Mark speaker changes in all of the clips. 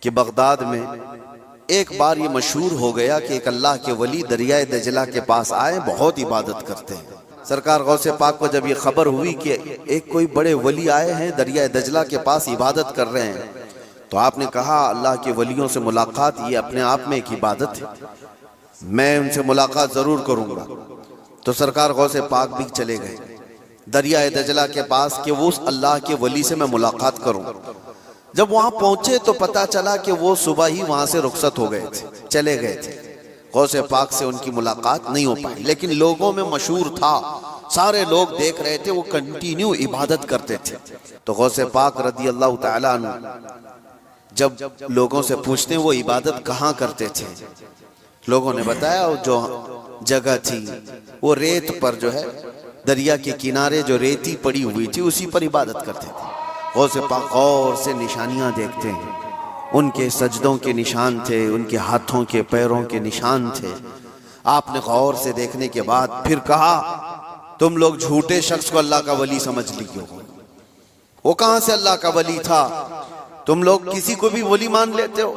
Speaker 1: کہ بغداد میں ایک بار یہ مشہور ہو گیا کہ ایک اللہ کے ولی دریائے دجلہ کے پاس آئے، بہت عبادت کرتے ہیں۔ سرکار غوث پاک کو جب یہ خبر ہوئی کہ ایک کوئی بڑے ولی آئے ہیں دریائے دجلہ کے پاس عبادت کر رہے ہیں، تو آپ نے کہا اللہ کے ولیوں سے ملاقات یہ اپنے آپ میں ایک عبادت ہے، میں ان سے ملاقات ضرور کروں گا۔ تو سرکار غوث پاک بھی چلے گئے دریائے دجلہ کے پاس کہ وہ اس اللہ کے ولی سے میں ملاقات کروں۔ جب وہاں پہنچے تو پتا چلا کہ وہ صبح ہی وہاں سے رخصت ہو گئے تھے، چلے گئے تھے، غوث پاک سے ان کی ملاقات نہیں ہو پائی، لیکن لوگوں میں مشہور تھا، سارے لوگ دیکھ رہے تھے، وہ کنٹینیو عبادت کرتے تھے۔ تو غوث پاک رضی اللہ تعالیٰ عنہ جب لوگوں سے پوچھتے ہیں وہ عبادت کہاں کرتے تھے، لوگوں نے بتایا وہ جو جگہ تھی وہ ریت پر جو ہے دریا کے کنارے جو ریتی پڑی ہوئی تھی اسی پر عبادت کرتے تھے۔ غوث پاک غور سے نشانیاں دیکھتے ہیں، ان کے سجدوں کے نشان تھے، ان کے ہاتھوں کے پیروں کے نشان تھے۔ آپ نے غور سے دیکھنے کے بعد پھر کہا تم لوگ جھوٹے شخص کو اللہ کا ولی سمجھ لیے ہو، وہ کہاں سے اللہ کا ولی تھا، تم لوگ کسی کو بھی ولی مان لیتے ہو۔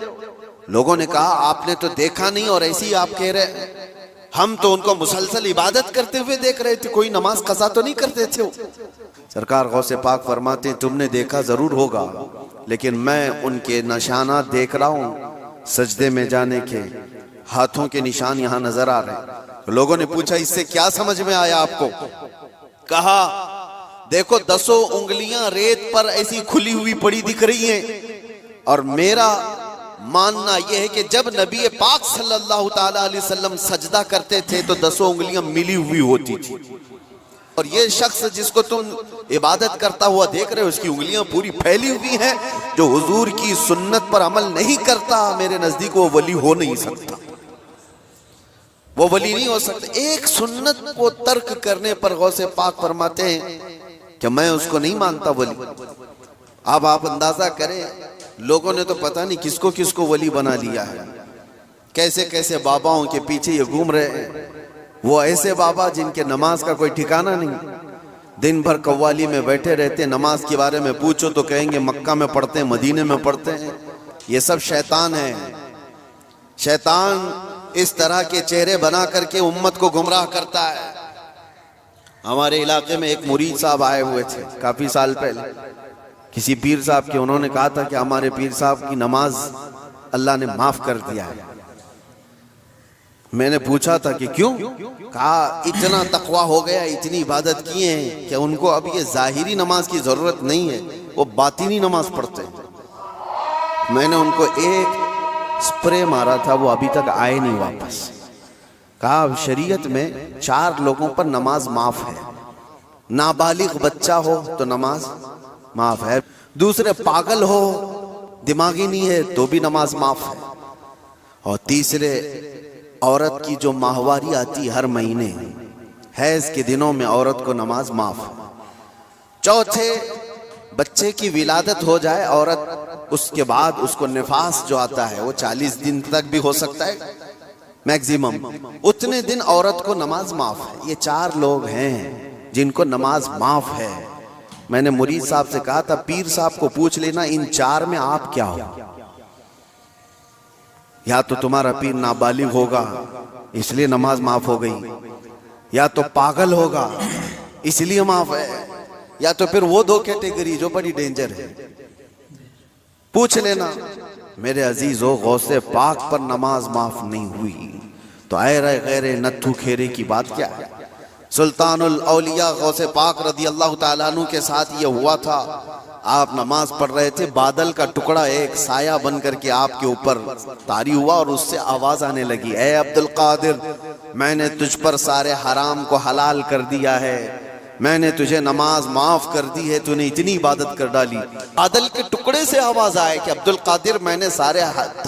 Speaker 1: لوگوں نے کہا آپ نے تو دیکھا نہیں اور ایسی آپ کہہ رہے ہیں، ہم تو ان کو مسلسل عبادت کرتے ہوئے دیکھ رہے تھے، کوئی نماز قضا تو نہیں کرتے تھے۔ سرکار غوث پاک فرماتے ہیں تم نے دیکھا ضرور ہوگا، لیکن میں ان کے نشانات دیکھ رہا ہوں، سجدے میں جانے کے، ہاتھوں کے نشان یہاں نظر آ رہے ہیں۔ لوگوں نے پوچھا اس سے کیا سمجھ میں آیا آپ کو؟ کہا دیکھو 10 انگلیاں ریت پر ایسی کھلی ہوئی پڑی دکھ رہی ہیں، اور میرا ماننا یہ ہے کہ جب نبی پاک صلی اللہ تعالیٰ علیہ وسلم سجدہ کرتے تھے تو 10 انگلیاں ملی ہوئی ہوتی تھی، اور یہ شخص جس کو تم عبادت کرتا ہوا دیکھ رہے ہو اس کی انگلیاں پوری پھیلی ہوئی ہیں، جو حضور کی سنت پر عمل نہیں کرتا میرے نزدیک وہ ولی ہو نہیں سکتا، وہ ولی نہیں ہو سکتا۔ ایک سنت کو ترک کرنے پر غوث پاک فرماتے ہیں کہ میں اس کو نہیں مانتا ولی۔ اب آپ اندازہ کریں لوگوں نے تو پتہ نہیں کس کو ولی بنا لیا ہے، کیسے کیسے باباؤں کے پیچھے یہ گھوم رہے ہیں، وہ ایسے بابا جن کے نماز کا کوئی ٹھکانہ نہیں، دن بھر قوالی میں بیٹھے رہتے، نماز کے بارے میں پوچھو تو کہیں گے مکہ میں پڑھتے ہیں، مدینے میں پڑھتے ہیں۔ یہ سب شیطان ہے، شیطان اس طرح کے چہرے بنا کر کے امت کو گمراہ کرتا ہے۔ ہمارے علاقے میں ایک مرید صاحب آئے ہوئے تھے کافی سال پہلے، کسی پیر صاحب کے، انہوں نے کہا تھا کہ ہمارے پیر صاحب کی نماز اللہ نے معاف کر دیا ہے۔ میں نے پوچھا تھا کہ کیوں؟ کہا اتنا تقویٰ ہو گیا، اتنی عبادت کیے ہیں کہ ان کو اب یہ ظاہری نماز کی ضرورت نہیں ہے، وہ باطنی نماز پڑھتے ہیں۔ میں نے ان کو ایک سپرے مارا تھا، وہ ابھی تک آئے نہیں واپس۔ کہا شریعت میں 4 لوگوں پر نماز معاف ہے، نابالغ بچہ ہو تو نماز معاف ہے، دوسرے پاگل ہو دماغی نہیں ہے تو بھی نماز معاف ہے، اور تیسرے عورت کی جو ماہواری آتی ہر مہینے حیض کے دنوں میں عورت کو نماز معاف ہے، چوتھے بچے کی ولادت ہو جائے عورت، اس کے بعد اس کو نفاس جو آتا ہے وہ 40 دن تک بھی ہو سکتا ہے میکزیمم، اتنے دن عورت کو نماز معاف ہے۔ یہ 4 لوگ ہیں جن کو نماز معاف ہے۔ میں نے مرید صاحب سے کہا تھا پیر صاحب کو پوچھ لینا ان 4 میں آپ کیا ہو، یا تو تمہارا پیر نابالغ ہوگا اس لیے نماز معاف ہو گئی، یا تو پاگل ہوگا اس لیے معاف ہے، یا تو پھر وہ 2 کیٹیگری جو بڑی ڈینجر ہے، پوچھ لینا۔ میرے عزیزو غوث پاک پر نماز معاف نہیں ہوئی تو ایرے غیر نتھو کھیرے کی بات کیا ہے؟ سلطان الاولیاء غوث پاک رضی اللہ تعالیٰ عنہ کے ساتھ یہ ہوا تھا، آپ نماز پڑھ رہے تھے، بادل کا ٹکڑا ایک سایہ بن کر کے آپ کے اوپر طاری ہوا اور اس سے آواز آنے لگی، اے عبدالقادر میں نے تجھ پر سارے حرام کو حلال کر دیا ہے، میں نے تجھے نماز معاف کر دی ہے، تو نے اتنی عبادت کر ڈالی۔ بادل کے ٹکڑے سے آواز آئے کہ عبدالقادر میں نے سارے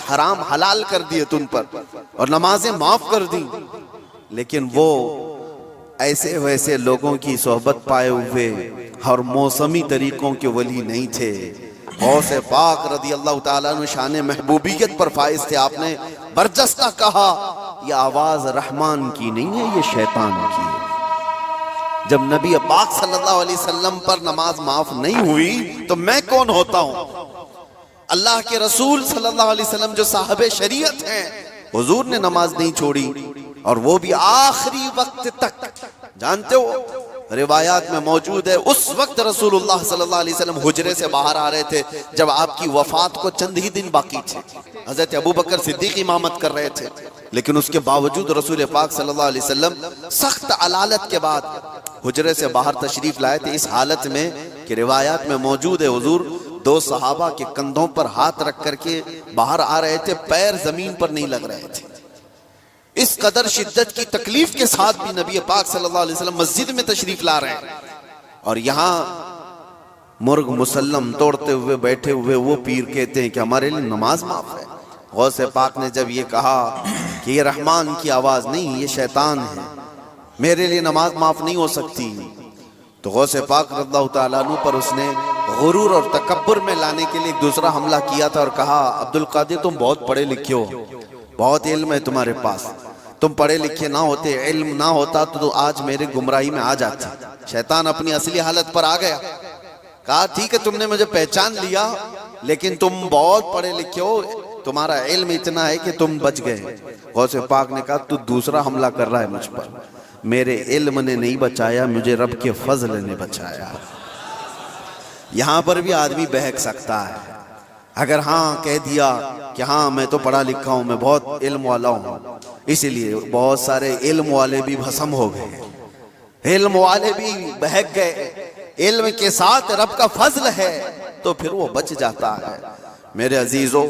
Speaker 1: حرام حلال کر دیے تم پر اور نمازیں معاف کر دی، لیکن وہ ایسے ویسے لوگوں کی صحبت پائے ہوئے اور موسمی طریقوں کے ولی نہیں تھے۔ غوث پاک رضی اللہ تعالیٰ عنہ شان محبوبیت پر فائز تھے، آپ نے برجستہ کہا یہ آواز رحمان کی نہیں ہے، یہ شیطان کی ہے۔ جب نبی پاک صلی اللہ علیہ وسلم پر نماز معاف نہیں ہوئی تو میں کون ہوتا ہوں؟ اللہ کے رسول صلی اللہ علیہ وسلم جو صاحب شریعت ہیں، حضور نے نماز نہیں چھوڑی، اور وہ بھی آخری وقت تک۔ جانتے ہو روایات میں موجود ہے اس وقت رسول اللہ صلی اللہ علیہ وسلم حجرے سے باہر آ رہے تھے جب آپ کی وفات کو چند ہی دن باقی تھے۔ حضرت ابوبکر صدیق امامت کر رہے تھے، لیکن اس کے باوجود رسول پاک صلی اللہ علیہ وسلم سخت علالت کے بعد حجرے سے باہر تشریف لائے تھے، اس حالت میں کہ روایات میں موجود ہے حضور دو صحابہ کے کندھوں پر ہاتھ رکھ کر کے باہر آ رہے تھے، پیر زمین پر نہیں لگ رہے تھے۔ اس قدر شدت کی تکلیف کے ساتھ بھی نبی پاک صلی اللہ علیہ وسلم مسجد میں تشریف لا رہے ہیں، اور یہاں مرغ مسلم توڑتے ہوئے بیٹھے ہوئے وہ پیر کہتے ہیں کہ ہمارے لیے نماز معاف ہے۔ غوث پاک نے جب یہ کہا کہ یہ رحمان کی آواز نہیں، یہ شیطان ہے، میرے لیے نماز معاف نہیں ہو سکتی، تو غوث پاک رضی اللہ تعالیٰ عنہ پر اس نے غرور اور تکبر میں لانے کے لیے ایک دوسرا حملہ کیا تھا اور کہا عبد القادر تم بہت پڑھے لکھے ہو، بہت علم ہے تمہارے پاس، تم پڑھے لکھے نہ ہوتے، علم نہ ہوتا تو آج میرے گمراہی میں آ جاتے۔ شیطان اپنی اصلی حالت پر آ گیا، کہا ٹھیک ہے تم نے مجھے پہچان لیا لیکن تم بہت پڑھے لکھے ہو، تمہارا علم اتنا ہے کہ تم بچ گئے۔ غوث پاک نے کہا تو دوسرا حملہ کر رہا ہے مجھ پر، میرے علم نے نہیں بچایا، مجھے رب کے فضل نے بچایا۔ یہاں پر بھی آدمی بہک سکتا ہے، اگر ہاں کہہ دیا کہ ہاں میں تو پڑھا لکھا ہوں، میں بہت علم والا ہوں، اسی لیے بہت سارے علم والے بھی بھسم ہو گئے، علم والے بھی بہک گئے۔ علم کے ساتھ رب کا فضل ہے تو پھر وہ بچ جاتا ہے۔ میرے عزیزو،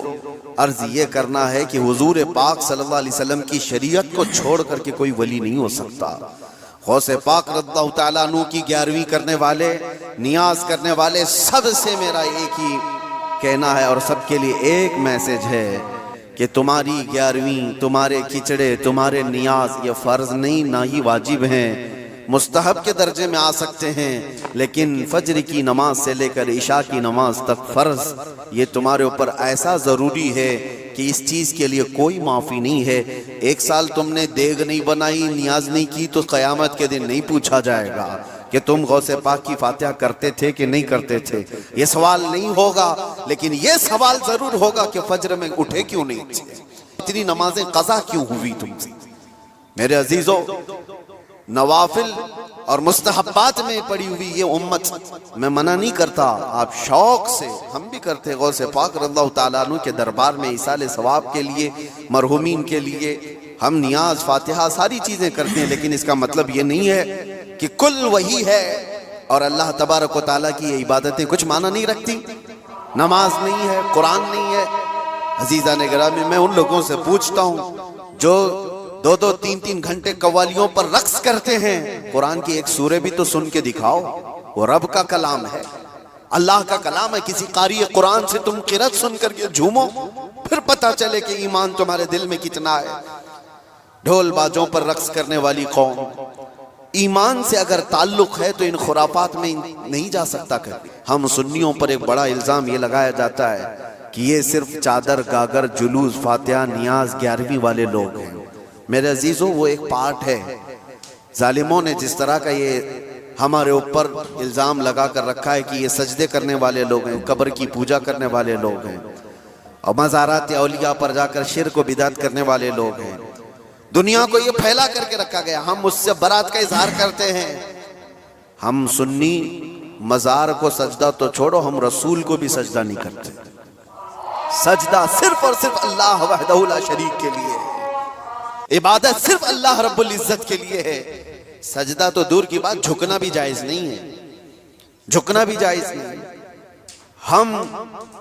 Speaker 1: عرض یہ کرنا ہے کہ حضور پاک صلی اللہ علیہ وسلم کی شریعت کو چھوڑ کر کے کوئی ولی نہیں ہو سکتا۔ غوث پاک رضی اللہ تعالیٰ عنہ کی 11ویں کرنے والے، نیاز کرنے والے سب سے میرا ایک ہی کہنا ہے اور سب کے لیے ایک میسج ہے کہ تمہاری 11ویں، تمہارے کھچڑے، تمہارے نیاز یہ فرض نہیں، نہ ہی واجب ہیں، مستحب کے درجے میں آ سکتے ہیں، لیکن فجر کی نماز سے لے کر عشاء کی نماز تک فرض یہ تمہارے اوپر ایسا ضروری ہے کہ اس چیز کے لیے کوئی معافی نہیں ہے۔ ایک سال تم نے دیگ نہیں بنائی، نیاز نہیں کی تو قیامت کے دن نہیں پوچھا جائے گا کہ تم غوث پاک کی فاتحہ کرتے تھے کہ نہیں کرتے تھے، یہ سوال نہیں ہوگا، لیکن یہ سوال ضرور ہوگا کہ فجر میں اٹھے کیوں نہیں تھے، اتنی نمازیں قضا کیوں ہوئی تم سے۔ میرے عزیزو، نوافل اور مستحبات میں پڑی ہوئی یہ امت، میں منع نہیں کرتا، آپ شوق سے، ہم بھی کرتے غوث پاک رضی اللہ تعالیٰ عنہ کے دربار میں ایصال ثواب کے لیے، مرحومین کے لیے ہم نیاز، فاتحہ ساری چیزیں کرتے ہیں، لیکن اس کا مطلب یہ نہیں ہے کہ کل وہی ہے اور اللہ تبارک و تعالیٰ کی یہ عبادتیں کچھ معنی نہیں رکھتی، نماز نہیں ہے، قرآن نہیں ہے۔ عزیزان گرامی، میں ان لوگوں سے پوچھتا ہوں جو 2-2 3-3 گھنٹے قوالیوں پر رقص کرتے ہیں، قرآن کی ایک سورہ بھی تو سن کے دکھاؤ، وہ رب کا کلام ہے، اللہ کا کلام ہے۔ کسی قاری قرآن سے تم قرأت سن کر کے جھومو، پھر پتہ چلے کہ ایمان تمہارے دل میں کتنا ہے۔ ڈھول باجوں پر رقص کرنے والی قوم، ایمان سے اگر تعلق ہے تو ان خرافات میں نہیں جا سکتا۔ ہم سنیوں پر ایک بڑا الزام یہ لگایا جاتا ہے کہ یہ صرف چادر، گاگر، جلوس، فاتحہ، نیاز 11ویں والے لوگ ہیں۔ میرے عزیزوں، وہ ایک پارٹ ہے۔ ظالموں نے جس طرح کا یہ ہمارے اوپر الزام لگا کر رکھا ہے کہ یہ سجدے کرنے والے لوگ ہیں، قبر کی پوجا کرنے والے لوگ ہیں، اور مزارات اولیاء پر جا کر شرک و بدعت کرنے والے لوگ ہیں، دنیا کو یہ پھیلا کر کے رکھا گیا۔ ہم اس سے برات کا اظہار کرتے ہیں۔ ہم سنی مزار کو سجدہ تو چھوڑو، ہم رسول کو بھی سجدہ نہیں کرتے۔ سجدہ صرف اور صرف اللہ وحدہ لا شریک کے لیے ہے، عبادت صرف اللہ رب العزت کے لیے ہے۔ سجدہ تو دور کی بات، جھکنا بھی جائز نہیں ہے، جھکنا بھی جائز نہیں ہے۔ ہم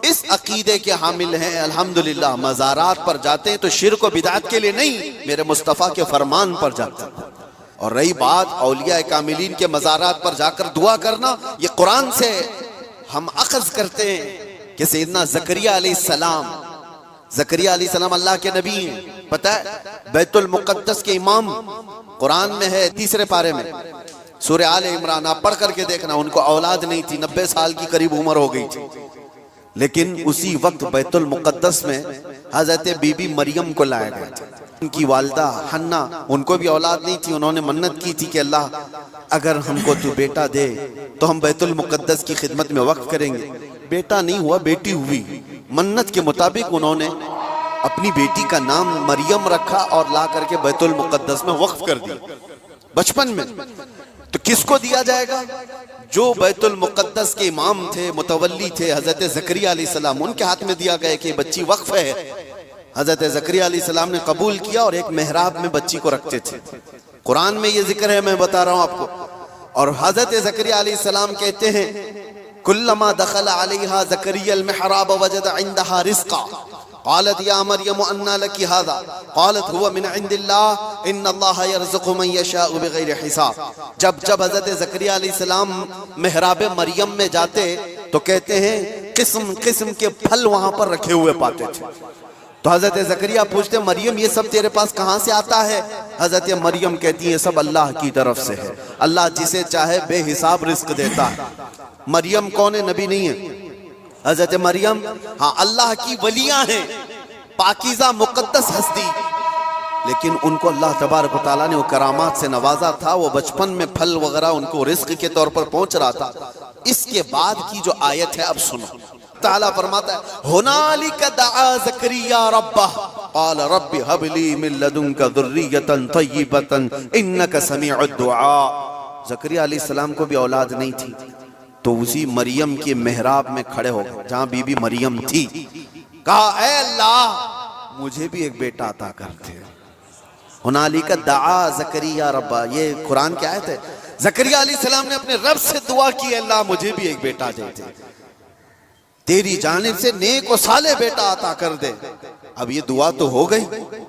Speaker 1: اس عقیدے کے حامل ہیں، الحمدللہ مزارات پر جاتے ہیں تو شرک و بدعت کے لیے نہیں، میرے مصطفیٰ کے فرمان پر جاتے ہیں۔ اور رہی بات اولیاء کاملین کے مزارات پر جا کر دعا کرنا، یہ قرآن سے ہم اخذ کرتے ہیں کہ سیدنا زکریا علیہ السلام، زکریا علیہ السلام اللہ کے نبی ہیں، پتہ ہے بیت المقدس کے امام، قرآن میں ہے 3 پارے میں، سورہ آل عمران، آپ پڑھ کر کے دیکھنا، ان کو اولاد نہیں تھی، 90 سال کی قریب عمر ہو گئی تھی، لیکن اسی وقت بیت المقدس میں حضرت بی بی مریم کو لایا گیا تھا۔ ان کی والدہ حنا، ان کو بھی اولاد نہیں تھی، انہوں نے منت کی تھی کہ اللہ اگر ہم کو تو بیٹا دے تو ہم بیت المقدس کی خدمت میں وقف کریں گے۔ بیٹا نہیں ہوا، بیٹی ہوئی، منت کے مطابق انہوں نے اپنی بیٹی کا نام مریم رکھا اور لا کر کے بیت المقدس میں وقف کر دیا بچپن میں. تو کس کو دیا جائے گا؟ جو بیت المقدس کے امام تھے، متولی تھے، حضرت زکریا علیہ السلام، ان کے ہاتھ میں دیا گیا کہ بچی وقف ہے. حضرت زکریا علیہ السلام نے قبول کیا اور ایک محراب میں بچی کو رکھتے تھے. قرآن میں یہ ذکر ہے، میں بتا رہا ہوں آپ کو. اور حضرت زکریا علیہ السلام کہتے ہیں کلما دخل علیہا زکریا المحراب وجد عندها رزقا قالت یا مریم انا لکی هذا قالت هو من عند اللہ ان اللہ یرزق من یشاء بغیر حساب. جب حضرت زکریا علیہ السلام محراب مریم میں جاتے تو کہتے ہیں قسم قسم کے پھل وہاں پر رکھے ہوئے پاتے تھے. تو حضرت زکریا پوچھتے مریم یہ سب تیرے پاس کہاں سے آتا ہے؟ حضرت مریم کہتی ہے سب اللہ کی طرف سے ہے، اللہ جسے چاہے بے حساب رزق دیتا ہے. مریم کون ہے؟ نبی نہیں ہے. حضرت مریم ہاں اللہ کی ولیاں ہیں، پاکیزہ مقدس ہستی، لیکن ان کو اللہ تبارک و تعالیٰ نے وہ کرامات سے نوازا تھا. وہ بچپن میں پھل وغیرہ ان کو رزق کے طور پر پہنچ رہا تھا. اس کے بعد کی جو آیت ہے اب سنو. تعالیٰ فرماتا ہے ہنالک دعا زکریا ربہ قال رب ہب لی من لدنک ذریۃ طیبۃ انک سمیع الدعاء. زکریا علیہ السلام کو بھی اولاد نہیں تھی تو اسی مریم کے محراب میں کھڑے ہو گئے جہاں بی بی مریم تھی. کہا اے اللہ مجھے بھی ایک بیٹا عطا کر دے. ہنالک دعا زکریا ربہ، یہ قرآن کی آیت ہے. زکریا علیہ السلام نے اپنے رب سے دعا کی اللہ مجھے بھی ایک بیٹا دے دے، تیری جانب سے نیک و صالح بیٹا عطا کر دے. اب یہ دعا تو ہو گئی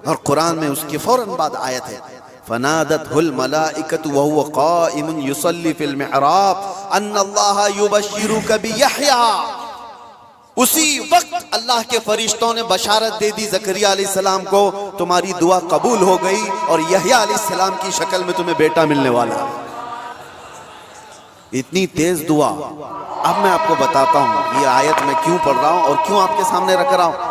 Speaker 1: اور قرآن میں اس کے فوراً بعد آیت ہے فنادته الملائکۃ وهو قائم یصلی فی المحراب ان اللہ یبشرک بیحییٰ. اسی وقت اللہ کے فرشتوں نے بشارت دے دی زکریا علیہ السلام کو تمہاری دعا قبول ہو گئی اور یحییٰ علیہ السلام کی شکل میں تمہیں بیٹا ملنے والا ہے. اتنی تیز دعا. اب میں آپ کو بتاتا ہوں یہ آیت میں کیوں پڑھ رہا ہوں اور کیوں آپ کے سامنے رکھ رہا ہوں.